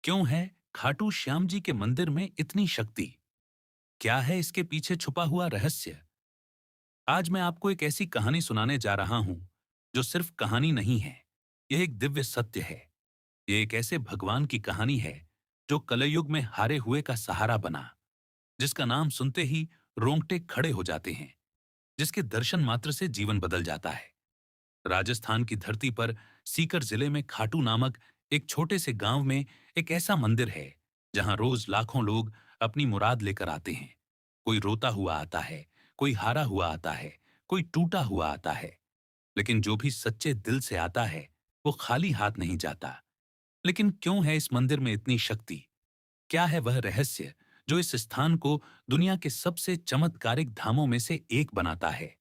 क्यों है खाटू श्याम जी के मंदिर में इतनी शक्ति? क्या है इसके पीछे छुपा हुआ रहस्य? आज मैं आपको एक ऐसी कहानी सुनाने जा रहा हूं जो सिर्फ कहानी नहीं है, यह एक दिव्य सत्य है। यह एक ऐसे भगवान की कहानी है जो कलयुग में हारे हुए का सहारा बना, जिसका नाम सुनते ही रोंगटे खड़े हो जाते हैं, जिसके दर्शन मात्र से जीवन बदल जाता है। राजस्थान की धरती पर सीकर जिले में खाटू नामक एक छोटे से गांव में एक ऐसा मंदिर है जहां रोज लाखों लोग अपनी मुराद लेकर आते हैं। कोई रोता हुआ आता है, कोई हारा हुआ आता है, कोई टूटा हुआ आता है, लेकिन जो भी सच्चे दिल से आता है वो खाली हाथ नहीं जाता। लेकिन क्यों है इस मंदिर में इतनी शक्ति? क्या है वह रहस्य जो इस स्थान को दुनिया के सबसे चमत्कारिक धामों में से एक बनाता है?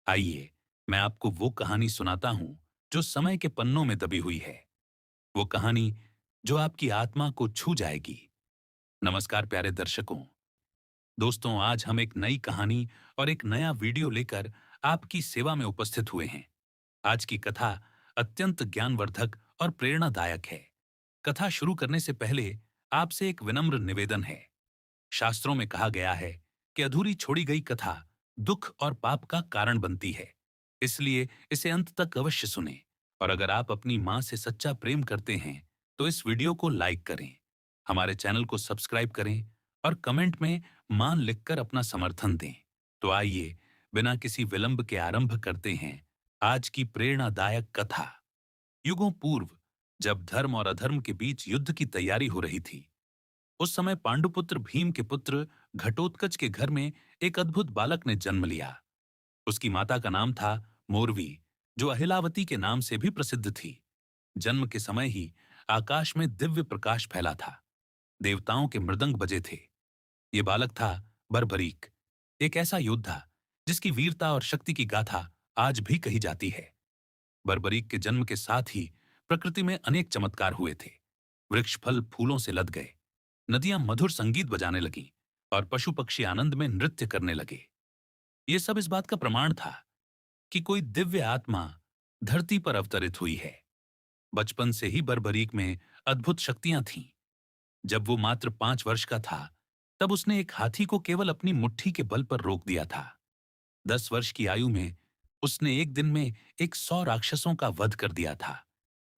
आइए, मैं आपको वो कहानी सुनाता हूं जो समय के पन्नों में दबी हुई है। वो कहानी जो आपकी आत्मा को छू जाएगी। नमस्कार प्यारे दर्शकों। दोस्तों, आज हम एक नई कहानी और एक नया वीडियो लेकर आपकी सेवा में उपस्थित हुए हैं। आज की कथा अत्यंत ज्ञानवर्धक और प्रेरणादायक है। कथा शुरू करने से पहले आपसे एक विनम्र निवेदन है। शास्त्रों में कहा गया है कि अधूरी छोड़ी गई कथा दुख और पाप का कारण बनती है। इसलिए इसे अंत तक अवश्य सुनें। और अगर आप अपनी मां से सच्चा प्रेम करते हैं तो इस वीडियो को लाइक करें, हमारे चैनल को सब्सक्राइब करें और कमेंट में मान लिखकर अपना समर्थन दें। तो आइए, बिना किसी विलंब के आरंभ करते हैं आज की प्रेरणादायक कथा। युगों पूर्व, जब धर्म और अधर्म के बीच युद्ध की तैयारी हो रही थी, उस समय पांडुपुत्र भीम के पुत्र घटोत्कच के घर में एक अद्भुत बालक ने जन्म लिया। उसकी माता का नाम था मोरवी, जो अहिलावती के नाम से भी प्रसिद्ध थी। जन्म के समय ही आकाश में दिव्य प्रकाश फैला था, देवताओं के मृदंग बजे थे। ये बालक था बर्बरीक, एक ऐसा योद्धा जिसकी वीरता और शक्ति की गाथा आज भी कही जाती है। बर्बरीक के जन्म के साथ ही प्रकृति में अनेक चमत्कार हुए थे। वृक्ष फल फूलों से लद गए, नदियां मधुर संगीत बजाने लगीं और पशु पक्षी आनंद में नृत्य करने लगे। ये सब इस बात का प्रमाण था कि कोई दिव्य आत्मा धरती पर अवतरित हुई है। बचपन से ही बर्बरीक में अद्भुत शक्तियां थीं। जब वो मात्र 5 वर्ष का था, तब उसने एक हाथी को केवल अपनी मुट्ठी के बल पर रोक दिया था। 10 वर्ष की आयु में उसने एक दिन में 100 राक्षसों का वध कर दिया था।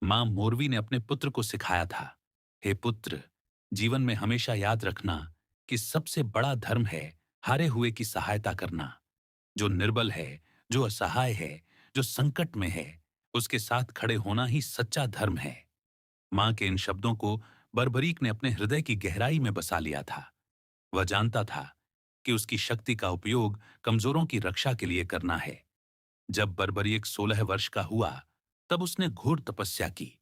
मां मोरवी ने अपने पुत्र को सिखाया था, हे पुत्र, जीवन में हमेशा याद रखना कि सबसे बड़ा धर्म है हारे हुए की सहायता करना। जो निर्बल है, जो असहाय है, जो संकट में है, उसके साथ खड़े होना ही सच्चा धर्म है। मां के इन शब्दों को बर्बरीक ने अपने हृदय की गहराई में बसा लिया था। वह जानता था कि उसकी शक्ति का उपयोग कमजोरों की रक्षा के लिए करना है। जब बर्बरीक 16 वर्ष का हुआ, तब उसने घोर तपस्या की।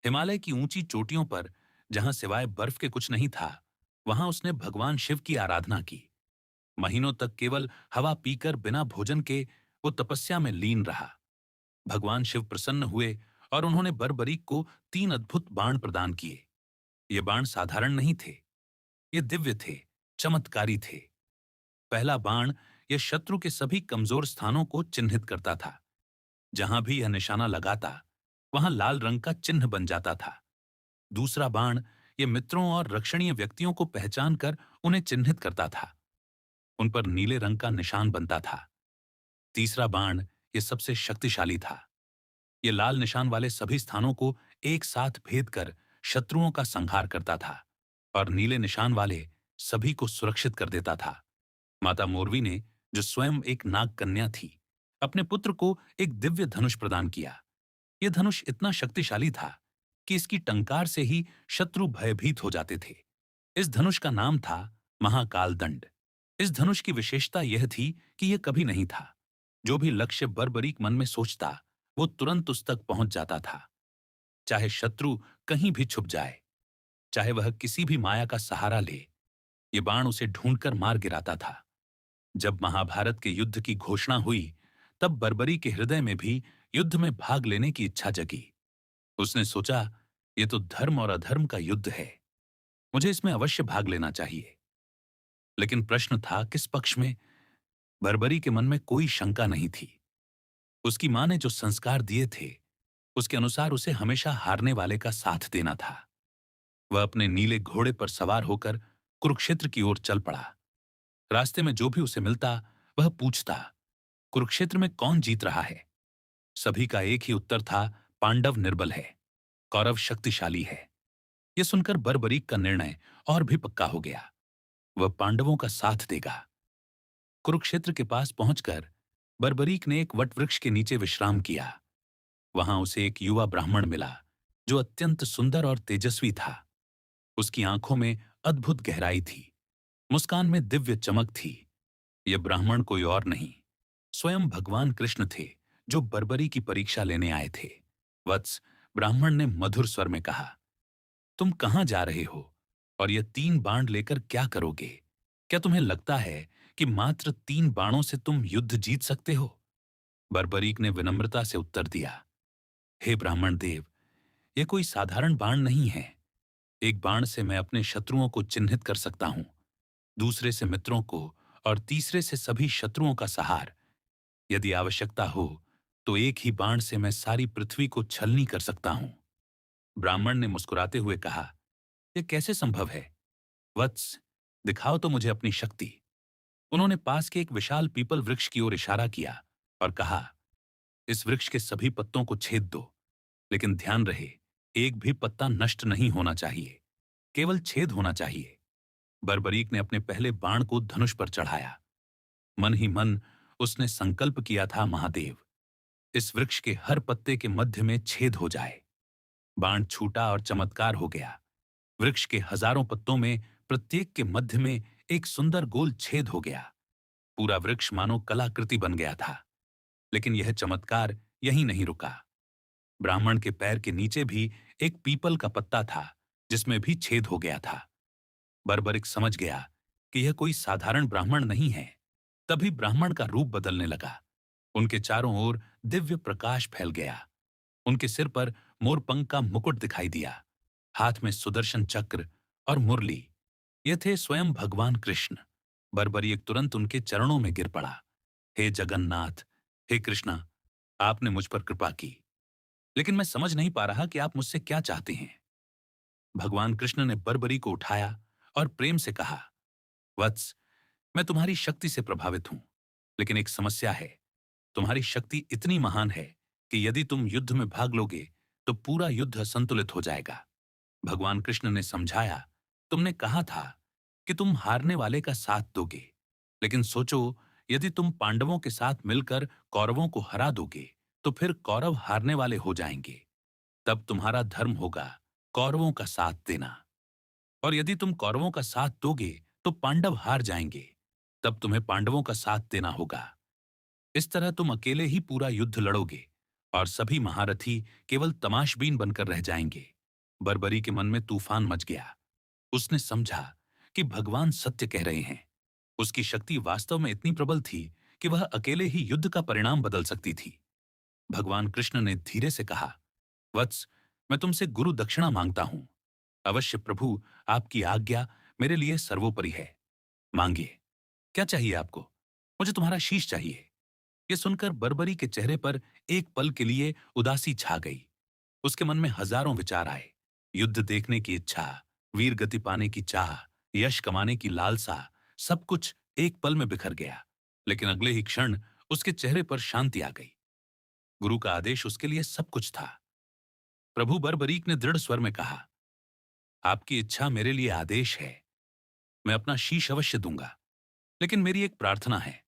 हिमालय की ऊंची चोटियों पर, जहां सिवाय बर्फ के कुछ नहीं था, वहां उसने भगवान शिव की आराधना की। महीनों तक केवल हवा पीकर बिना भोजन के वो तपस्या में लीन रहा। भगवान शिव प्रसन्न हुए और उन्होंने बर्बरीक को 3 अद्भुत बाण प्रदान किए। ये बाण साधारण नहीं थे, ये दिव्य थे, चमत्कारी थे। पहला बाण यह शत्रु के सभी कमजोर स्थानों को चिन्हित करता था। जहां भी यह निशाना लगाता, वहां लाल रंग का चिन्ह बन जाता था। दूसरा बाण यह मित्रों और रक्षणीय व्यक्तियों को पहचान कर उन्हें चिन्हित करता था। उन पर नीले रंग का निशान बनता था। तीसरा बाण यह सबसे शक्तिशाली था। ये लाल निशान वाले सभी स्थानों को एक साथ भेद कर शत्रुओं का संहार करता था और नीले निशान वाले सभी को सुरक्षित कर देता था। माता मोरवी ने, जो स्वयं एक नाग कन्या थी, अपने पुत्र को एक दिव्य धनुष प्रदान किया। यह धनुष इतना शक्तिशाली था कि इसकी टंकार से ही शत्रु भयभीत हो जाते थे। इस धनुष का नाम था महाकाल दंड। इस धनुष की विशेषता यह थी कि यह कभी नहीं था। जो भी लक्ष्य बर्बरीक मन में सोचता, वो तुरंत उस तक पहुंच जाता था। चाहे शत्रु कहीं भी छुप जाए, चाहे वह किसी भी माया का सहारा ले, ये बाण उसे ढूंढकर मार गिराता था। जब महाभारत के युद्ध की घोषणा हुई, तब बर्बरी के हृदय में भी युद्ध में भाग लेने की इच्छा जगी। उसने सोचा, ये तो धर्म और अधर्म का युद्ध है, मुझे इसमें अवश्य भाग लेना चाहिए। लेकिन प्रश्न था किस पक्ष में? बर्बरी के मन में कोई शंका नहीं थी। उसकी मां ने जो संस्कार दिए थे, उसके अनुसार उसे हमेशा हारने वाले का साथ देना था। वह अपने नीले घोड़े पर सवार होकर कुरुक्षेत्र की ओर चल पड़ा। रास्ते में जो भी उसे मिलता वह पूछता, कुरुक्षेत्र में कौन जीत रहा है? सभी का एक ही उत्तर था, पांडव निर्बल है, कौरव शक्तिशाली है। यह सुनकर बर्बरीक का निर्णय और भी पक्का हो गया। वह पांडवों का साथ देगा। कुरुक्षेत्र के पास पहुंचकर बर्बरीक ने एक वटवृक्ष के नीचे विश्राम किया। वहां उसे एक युवा ब्राह्मण मिला जो अत्यंत सुंदर और तेजस्वी था। उसकी आंखों में अद्भुत गहराई थी, मुस्कान में दिव्य चमक थी। यह ब्राह्मण कोई और नहीं, स्वयं भगवान कृष्ण थे, जो बर्बरी की परीक्षा लेने आए थे। वत्स, ब्राह्मण ने मधुर स्वर में कहा, तुम कहां जा रहे हो और यह 3 बाण लेकर क्या करोगे? क्या तुम्हें लगता है कि मात्र 3 बाणों से तुम युद्ध जीत सकते हो? बर्बरीक ने विनम्रता से उत्तर दिया, हे ब्राह्मण देव, यह कोई साधारण बाण नहीं है। एक बाण से मैं अपने शत्रुओं को चिन्हित कर सकता हूं, दूसरे से मित्रों को और तीसरे से सभी शत्रुओं का सहार। यदि आवश्यकता हो तो एक ही बाण से मैं सारी पृथ्वी को छलनी कर सकता हूं। ब्राह्मण ने मुस्कुराते हुए कहा, यह कैसे संभव है? वत्स, दिखाओ तो मुझे अपनी शक्ति। उन्होंने पास के एक विशाल पीपल वृक्ष की ओर इशारा किया और कहा, इस वृक्ष के सभी पत्तों को छेद दो, लेकिन ध्यान रहे, एक भी पत्ता नष्ट नहीं होना चाहिए, केवल छेद होना चाहिए। बर्बरीक ने अपने पहले बाण को धनुष पर चढ़ाया। मन ही मन उसने संकल्प किया था, महादेव, इस वृक्ष के हर पत्ते के मध्य में छेद हो जाए। बाण छूटा और चमत्कार हो गया। वृक्ष के हजारों पत्तों में प्रत्येक के मध्य में एक सुंदर गोल छेद हो गया। पूरा वृक्ष मानो कलाकृति बन गया था। लेकिन यह चमत्कार यहीं नहीं रुका। ब्राह्मण के पैर के नीचे भी एक पीपल का पत्ता था, जिसमें भी छेद हो गया था। बर्बरिक समझ गया कि यह कोई साधारण ब्राह्मण नहीं है। तभी ब्राह्मण का रूप बदलने लगा। उनके चारों ओर दिव्य प्रकाश फैल गया। उनके सिर पर मोरपंख का मुकुट दिखाई दिया, हाथ में सुदर्शन चक्र और मुरली। ये थे स्वयं भगवान कृष्ण। बर्बरीक तुरंत उनके चरणों में गिर पड़ा। हे जगन्नाथ, हे कृष्णा, आपने मुझ पर कृपा की, लेकिन मैं समझ नहीं पा रहा कि आप मुझसे क्या चाहते हैं। भगवान कृष्ण ने बर्बरी को उठाया और प्रेम से कहा, वत्स, मैं तुम्हारी शक्ति से प्रभावित हूं, लेकिन एक समस्या है। तुम्हारी शक्ति इतनी महान है कि यदि तुम युद्ध में भाग लोगे तो पूरा युद्ध असंतुलित हो जाएगा। भगवान कृष्ण ने समझाया, तुमने कहा था कि तुम हारने वाले का साथ दोगे, लेकिन सोचो, यदि तुम पांडवों के साथ मिलकर कौरवों को हरा दोगे तो फिर कौरव हारने वाले हो जाएंगे। तब तुम्हारा धर्म होगा कौरवों का साथ देना। और यदि तुम कौरवों का साथ दोगे तो पांडव हार जाएंगे, तब तुम्हें पांडवों का साथ देना होगा। इस तरह तुम अकेले ही पूरा युद्ध लड़ोगे और सभी महारथी केवल तमाशबीन बनकर रह जाएंगे। बर्बरी के मन में तूफान मच गया। उसने समझा कि भगवान सत्य कह रहे हैं। उसकी शक्ति वास्तव में इतनी प्रबल थी कि वह अकेले ही युद्ध का परिणाम बदल सकती थी। भगवान कृष्ण ने धीरे से कहा, वत्स, मैं तुमसे गुरु दक्षिणा मांगता हूं। अवश्य प्रभु, आपकी आज्ञा मेरे लिए सर्वोपरि है। मांगिए, क्या चाहिए आपको? मुझे तुम्हारा शीश चाहिए। यह सुनकर बर्बरी के चेहरे पर एक पल के लिए उदासी छा गई। उसके मन में हजारों विचार आए। युद्ध देखने की इच्छा, वीर गति पाने की चाह, यश कमाने की लालसा, सब कुछ एक पल में बिखर गया। लेकिन अगले ही क्षण उसके चेहरे पर शांति आ गई। गुरु का आदेश उसके लिए सब कुछ था। प्रभु बर्बरीक ने दृढ़ स्वर में कहा, आपकी इच्छा मेरे लिए आदेश है। मैं अपना शीश अवश्य दूंगा, लेकिन मेरी एक प्रार्थना है।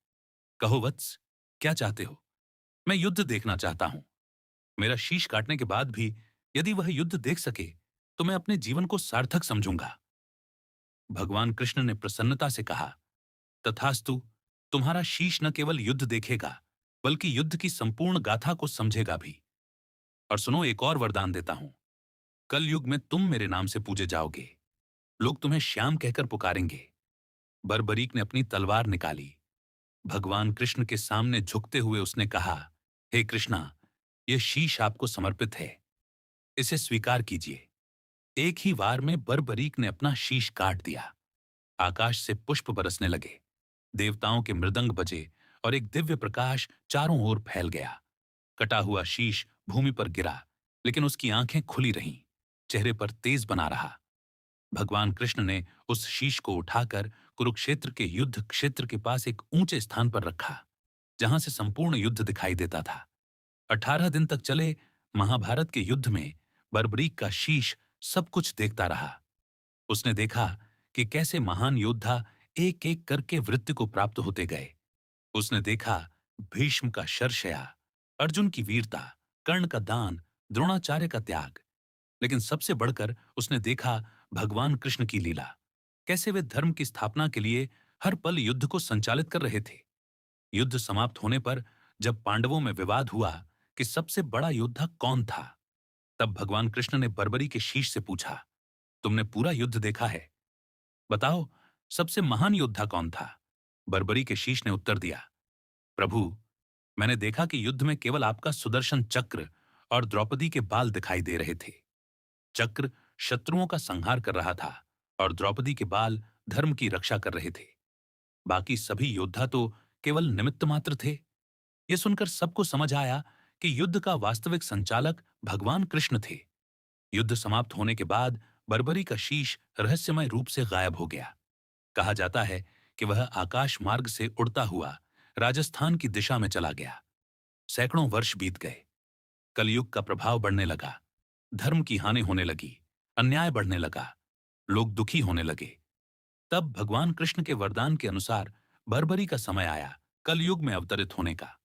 कहो वत्स, क्या चाहते हो? मैं युद्ध देखना चाहता हूं। मेरा शीश काटने के बाद भी यदि वह युद्ध देख सके तो मैं अपने जीवन को सार्थक समझूंगा। भगवान कृष्ण ने प्रसन्नता से कहा, तथास्तु, तुम्हारा शीश न केवल युद्ध देखेगा बल्कि युद्ध की संपूर्ण गाथा को समझेगा भी। और सुनो, एक और वरदान देता हूं। कल युग में तुम मेरे नाम से पूजे जाओगे। लोग तुम्हें श्याम कहकर पुकारेंगे। बर्बरीक ने अपनी तलवार निकाली। भगवान कृष्ण के सामने झुकते हुए उसने कहा, हे कृष्णा, यह शीश आपको समर्पित है, इसे स्वीकार कीजिए। एक ही वार में बर्बरीक ने अपना शीश काट दिया। आकाश से पुष्प बरसने लगे, देवताओं के मृदंग बजे और एक दिव्य प्रकाश चारों ओर फैल गया। कटा हुआ शीश भूमि पर गिरा, लेकिन उसकी आंखें खुली रहीं, चेहरे पर तेज बना रहा। भगवान कृष्ण ने उस शीश को उठाकर कुरुक्षेत्र के युद्ध क्षेत्र के पास एक ऊंचे स्थान पर रखा, जहां से संपूर्ण युद्ध दिखाई देता था। 18 दिन तक चले महाभारत के युद्ध में बर्बरीक का शीश सब कुछ देखता रहा। उसने देखा कि कैसे महान योद्धा एक एक करके वृत्ति को प्राप्त होते गए। उसने देखा भीष्म का शर्षया, अर्जुन की वीरता, कर्ण का दान, द्रोणाचार्य का त्याग। लेकिन सबसे बढ़कर उसने देखा भगवान कृष्ण की लीला, कैसे वे धर्म की स्थापना के लिए हर पल युद्ध को संचालित कर रहे थे। युद्ध समाप्त होने पर जब पांडवों में विवाद हुआ कि सबसे बड़ा योद्धा कौन था, तब भगवान कृष्ण ने बर्बरी के शीश से पूछा, तुमने पूरा युद्ध देखा है, बताओ सबसे महान योद्धा कौन था? बर्बरी के शीश ने उत्तर दिया, प्रभु, मैंने देखा कि युद्ध में केवल आपका सुदर्शन चक्र और द्रौपदी के बाल दिखाई दे रहे थे। चक्र शत्रुओं का संहार कर रहा था और द्रौपदी के बाल धर्म की रक्षा कर रहे थे। बाकी सभी योद्धा तो केवल निमित्त मात्र थे। यह सुनकर सबको समझ आया कि युद्ध का वास्तविक संचालक भगवान कृष्ण थे। युद्ध समाप्त होने के बाद बर्बरी का शीश रहस्यमय रूप से गायब हो गया। कहा जाता है कि वह आकाश मार्ग से उड़ता हुआ राजस्थान की दिशा में चला गया। सैकड़ों वर्ष बीत गए। कलयुग का प्रभाव बढ़ने लगा, धर्म की हानि होने लगी, अन्याय बढ़ने लगा, लोग दुखी होने लगे। तब भगवान कृष्ण के वरदान के अनुसार बर्बरी का समय आया कलयुग में अवतरित होने का।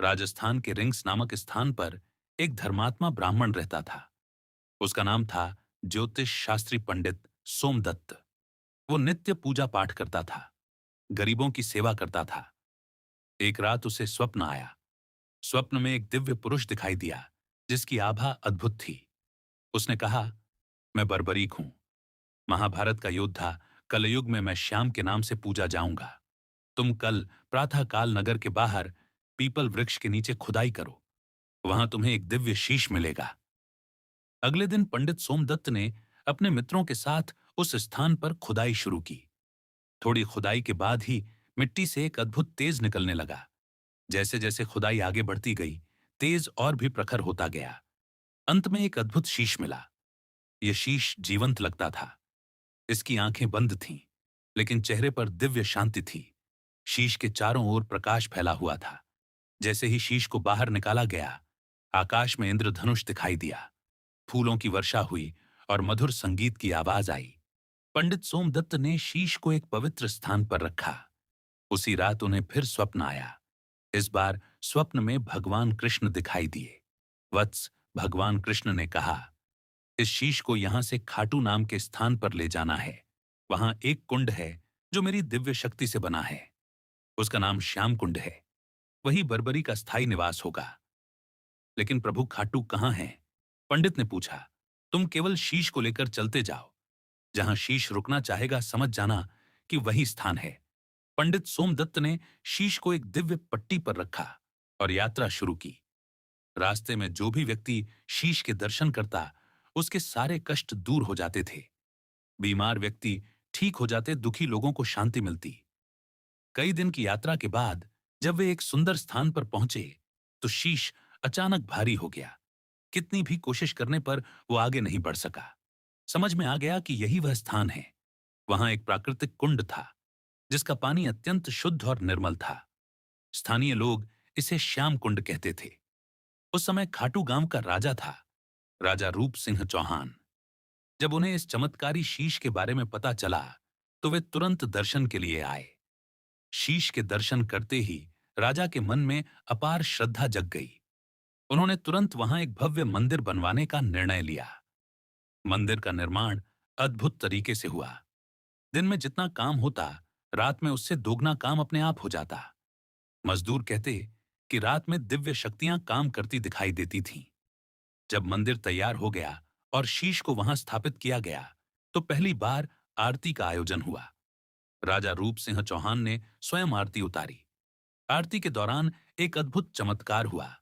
राजस्थान के रिंग्स नामक स्थान पर एक धर्मात्मा ब्राह्मण रहता था। उसका नाम था ज्योतिष शास्त्री पंडित सोमदत्त। वो नित्य पूजा पाठ करता था, गरीबों की सेवा करता था। एक रात उसे स्वप्न आया। स्वप्न में एक दिव्य पुरुष दिखाई दिया जिसकी आभा अद्भुत थी। उसने कहा, मैं बर्बरीक हूं, महाभारत का योद्धा। कलयुग में मैं श्याम के नाम से पूजा जाऊंगा। तुम कल प्रातःकाल नगर के बाहर पीपल वृक्ष के नीचे खुदाई करो, वहां तुम्हें एक दिव्य शीश मिलेगा। अगले दिन पंडित सोमदत्त ने अपने मित्रों के साथ उस स्थान पर खुदाई शुरू की। थोड़ी खुदाई के बाद ही मिट्टी से एक अद्भुत तेज निकलने लगा। जैसे जैसे खुदाई आगे बढ़ती गई, तेज और भी प्रखर होता गया। अंत में एक अद्भुत शीश मिला। यह शीश जीवंत लगता था। इसकी आंखें बंद थीं, लेकिन चेहरे पर दिव्य शांति थी। शीश के चारों ओर प्रकाश फैला हुआ था। जैसे ही शीश को बाहर निकाला गया, आकाश में इंद्रधनुष दिखाई दिया, फूलों की वर्षा हुई और मधुर संगीत की आवाज आई। पंडित सोमदत्त ने शीश को एक पवित्र स्थान पर रखा। उसी रात उन्हें फिर स्वप्न आया। इस बार स्वप्न में भगवान कृष्ण दिखाई दिए। वत्स, भगवान कृष्ण ने कहा, इस शीश को यहां से खाटू नाम के स्थान पर ले जाना है। वहां एक कुंड है जो मेरी दिव्य शक्ति से बना है। उसका नाम श्याम कुंड है। वही बर्बरी का स्थायी निवास होगा। लेकिन प्रभु, खाटू कहां है? पंडित ने पूछा। तुम केवल शीश को लेकर चलते जाओ। जहां शीश रुकना चाहेगा समझ जाना कि वही स्थान है। पंडित सोमदत्त ने शीश को एक दिव्य पट्टी पर रखा और यात्रा शुरू की। रास्ते में जो भी व्यक्ति शीश के दर्शन करता, उसके सारे कष्ट दूर हो जाते थे। बीमार व्यक्ति ठीक हो जाते, दुखी लोगों को शांति मिलती। कई दिन की यात्रा के बाद जब वे एक सुंदर स्थान पर पहुंचे, तो शीश अचानक भारी हो गया। कितनी भी कोशिश करने पर वो आगे नहीं बढ़ सका। समझ में आ गया कि यही वह स्थान है। वहां एक प्राकृतिक कुंड था, जिसका पानी अत्यंत शुद्ध और निर्मल था। स्थानीय लोग इसे श्याम कुंड कहते थे। उस समय खाटू गांव का राजा था, राजा रूप सिंह चौहान। जब उन्हें इस चमत्कारी शीश के बारे में पता चला, तो वे तुरंत दर्शन के लिए आए। शीश के दर्शन करते ही राजा के मन में अपार श्रद्धा जग गई। उन्होंने तुरंत वहां एक भव्य मंदिर बनवाने का निर्णय लिया। मंदिर का निर्माण अद्भुत तरीके से हुआ। दिन में जितना काम होता, रात में उससे दोगुना काम अपने आप हो जाता। मजदूर कहते कि रात में दिव्य शक्तियां काम करती दिखाई देती थीं। जब मंदिर तैयार हो गया और शीश को वहां स्थापित किया गया, तो पहली बार आरती का आयोजन हुआ। राजा रूप सिंह चौहान ने स्वयं आरती उतारी। आरती के दौरान एक अद्भुत चमत्कार हुआ।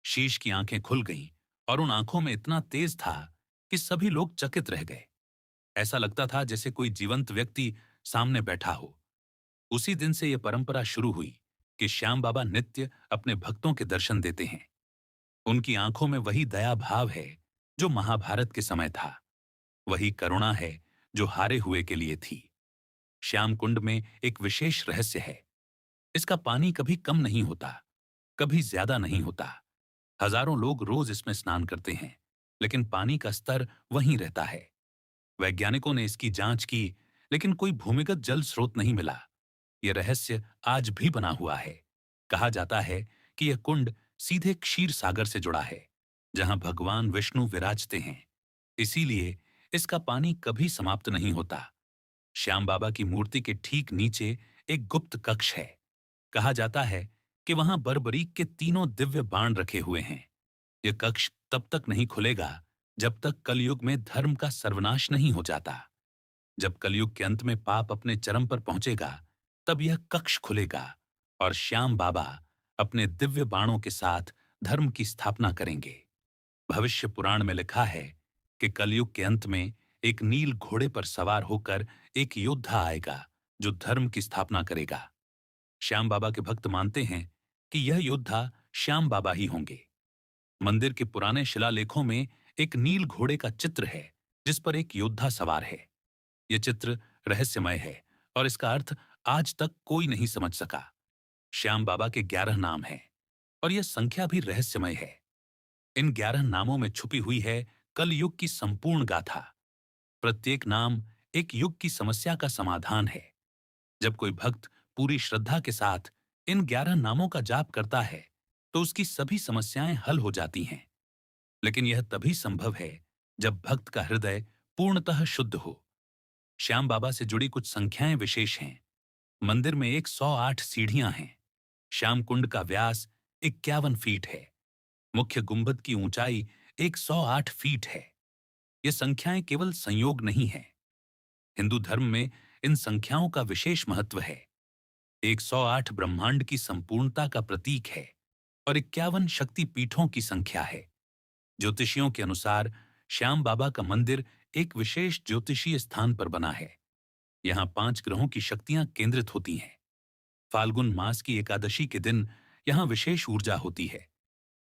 शीश की आंखें खुल गईं और उन आंखों में इतना तेज था कि सभी लोग चकित रह गए। ऐसा लगता था जैसे कोई जीवंत व्यक्ति सामने बैठा हो। उसी दिन से यह परंपरा शुरू हुई कि श्याम बाबा नित्य अपने भक्तों के दर्शन देते हैं। उनकी आंखों में वही दया भाव है जो महाभारत के समय था। वही करुणा है जो हारे हुए के लिए थी। श्याम कुंड में एक विशेष रहस्य है। इसका पानी कभी कम नहीं होता, कभी ज्यादा नहीं होता। हजारों लोग रोज इसमें स्नान करते हैं, लेकिन पानी का स्तर वहीं रहता है। वैज्ञानिकों ने इसकी जांच की, लेकिन कोई भूमिगत जल स्रोत नहीं मिला। यह रहस्य आज भी बना हुआ है। कहा जाता है कि यह कुंड सीधे क्षीर सागर से जुड़ा है, जहां भगवान विष्णु विराजते हैं। इसीलिए इसका पानी कभी समाप्त नहीं होता। श्याम बाबा की मूर्ति के ठीक नीचे एक गुप्त कक्ष है। कहा जाता है कि वहां बरबरीक के तीनों दिव्य बाण रखे हुए हैं। यह कक्ष तब तक नहीं खुलेगा जब तक कलयुग में धर्म का सर्वनाश नहीं हो जाता। जब कलयुग के अंत में पाप अपने चरम पर पहुंचेगा, तब यह कक्ष खुलेगा और श्याम बाबा अपने दिव्य बाणों के साथ धर्म की स्थापना करेंगे। भविष्य पुराण में लिखा है कि कलयुग के अंत में एक नील घोड़े पर सवार होकर एक योद्धा आएगा जो धर्म की स्थापना करेगा। श्याम बाबा के भक्त मानते हैं कि यह योद्धा श्याम बाबा ही होंगे। मंदिर के पुराने शिलालेखों में एक नील घोड़े का चित्र है, जिस पर एक योद्धा सवार है। यह चित्र रहस्यमय है और इसका अर्थ आज तक कोई नहीं समझ सका। श्याम बाबा के 11 नाम हैं और यह संख्या भी रहस्यमय है। इन 11 नामों में छुपी हुई है कलयुग की संपूर्ण गाथा। प्रत्येक नाम एक युग की समस्या का समाधान है। जब कोई भक्त पूरी श्रद्धा के साथ इन 11 नामों का जाप करता है, तो उसकी सभी समस्याएं हल हो जाती हैं। लेकिन यह तभी संभव है जब भक्त का हृदय पूर्णतः शुद्ध हो। श्याम बाबा से जुड़ी कुछ संख्याएं विशेष हैं। मंदिर में 108 सीढ़ियां हैं। श्याम कुंड का व्यास 51 फीट है। मुख्य गुंबद की ऊंचाई 108 फीट है। ये संख्याएं केवल संयोग नहीं है। हिंदू धर्म में इन संख्याओं का विशेष महत्व है। 108 ब्रह्मांड की संपूर्णता का प्रतीक है और 51 शक्ति पीठों की संख्या है। ज्योतिषियों के अनुसार श्याम बाबा का मंदिर एक विशेष ज्योतिषीय स्थान पर बना है। यहाँ 5 ग्रहों की शक्तियां केंद्रित होती हैं। फाल्गुन मास की एकादशी के दिन यहाँ विशेष ऊर्जा होती है।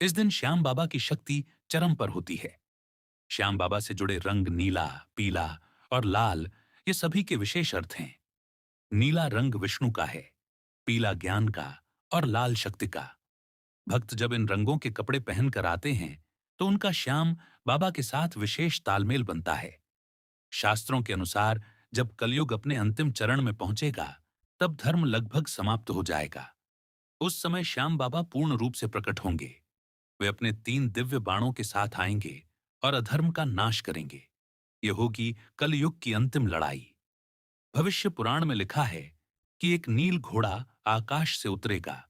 इस दिन श्याम बाबा की शक्ति चरम पर होती है। श्याम बाबा से जुड़े रंग नीला, पीला और लाल, ये सभी के विशेष अर्थ हैं। नीला रंग विष्णु का है, पीला ज्ञान का और लाल शक्ति का। भक्त जब इन रंगों के कपड़े पहनकर आते हैं, तो उनका श्याम बाबा के साथ विशेष तालमेल बनता है। शास्त्रों के अनुसार जब कलयुग अपने अंतिम चरण में पहुंचेगा, तब धर्म लगभग समाप्त हो जाएगा। उस समय श्याम बाबा पूर्ण रूप से प्रकट होंगे। वे अपने 3 दिव्य बाणों के साथ आएंगे और अधर्म का नाश करेंगे। यह होगी कलयुग की अंतिम लड़ाई। भविष्य पुराण में लिखा है कि एक नील घोड़ा आकाश से उतरेगा।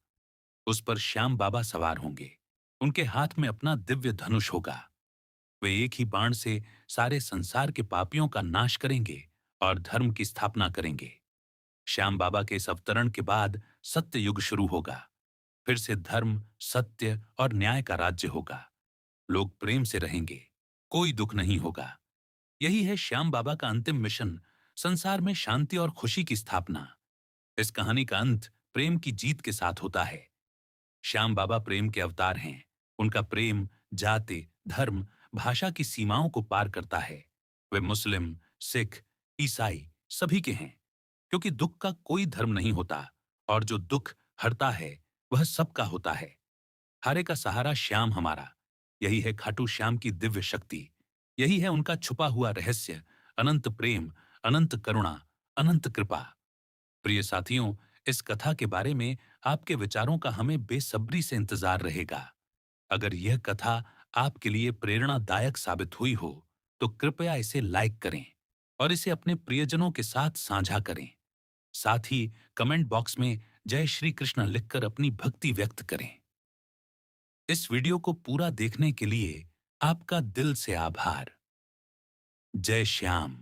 उस पर श्याम बाबा सवार होंगे। उनके हाथ में अपना दिव्य धनुष होगा। वे एक ही बाण से सारे संसार के पापियों का नाश करेंगे और धर्म की स्थापना करेंगे। श्याम बाबा के इस अवतरण के बाद सत्य युग शुरू होगा। फिर से धर्म, सत्य और न्याय का राज्य होगा। लोग प्रेम से रहेंगे, कोई दुख नहीं होगा। यही है श्याम बाबा का अंतिम मिशन, संसार में शांति और खुशी की स्थापना। इस कहानी का अंत प्रेम की जीत के साथ होता है। श्याम बाबा प्रेम के अवतार हैं। उनका प्रेम जाति, धर्म, भाषा की सीमाओं को पार करता है। वे मुस्लिम, सिख, ईसाई सभी के हैं, क्योंकि दुख का कोई धर्म नहीं होता और जो दुख हरता है वह सबका होता है। हारे का सहारा श्याम हमारा। यही है खाटू श्याम की दिव्य शक्ति। यही है उनका छुपा हुआ रहस्य, अनंत प्रेम, अनंत करुणा, अनंत कृपा। प्रिय साथियों, इस कथा के बारे में आपके विचारों का हमें बेसब्री से इंतजार रहेगा। अगर यह कथा आपके लिए प्रेरणादायक साबित हुई हो, तो कृपया इसे लाइक करें और इसे अपने प्रियजनों के साथ साझा करें। साथ ही कमेंट बॉक्स में जय श्री कृष्ण लिखकर अपनी भक्ति व्यक्त करें। इस वीडियो को पूरा देखने के लिए आपका दिल से आभार। जय श्याम।